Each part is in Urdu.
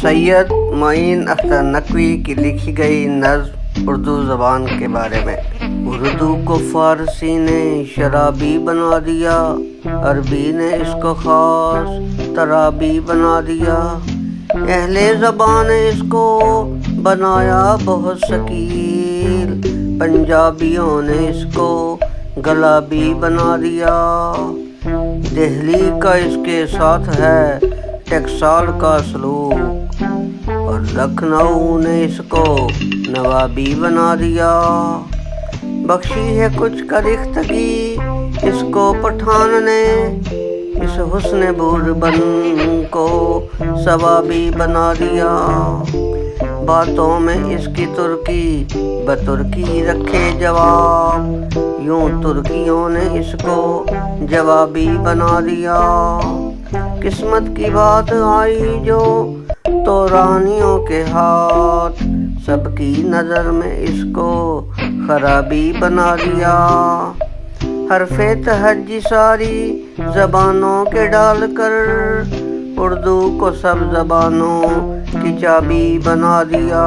سید معین اختر نقوی کی لکھی گئی نظم اردو زبان کے بارے میں۔ اردو کو فارسی نے شرابی بنا دیا، عربی نے اس کو خاص ترابی بنا دیا، اہل زبان نے اس کو بنایا بہت ثقیل، پنجابیوں نے اس کو گلابی بنا دیا، دہلی کا اس کے ساتھ ہے ٹکسال کا سلوک، اور لکھنؤ نے اس کو نوابی بنا دیا، بخشی ہے کچھ کرختگی اس کو پٹھان نے، اس حسن بوربن کو ثوابی بنا دیا، باتوں میں اس کی ترکی بترکی رکھے جواب، یوں ترکیوں نے اس کو جوابی بنا دیا، قسمت کی بات آئی جو تو رانیوں کے ہاتھ، سب کی نظر میں اس کو خرابی بنا دیا، حرف تہجی ساری زبانوں کے ڈال کر اردو کو سب زبانوں کی چابی بنا دیا،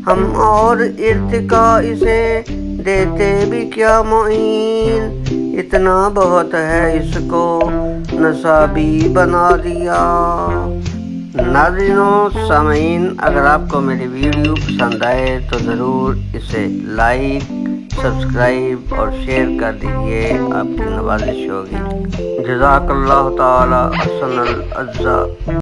ہم اور ارتقا اسے دیتے بھی کیا معین، اتنا بہت ہے اس کو نصابی بنا دیا۔ ناظرین و سامعین، اگر آپ کو میری ویڈیو پسند آئے تو ضرور اسے لائک، سبسکرائب اور شیئر کر دیجیے، آپ کی نوازش ہوگی۔ جزاک اللہ تعالی احسن الجزا۔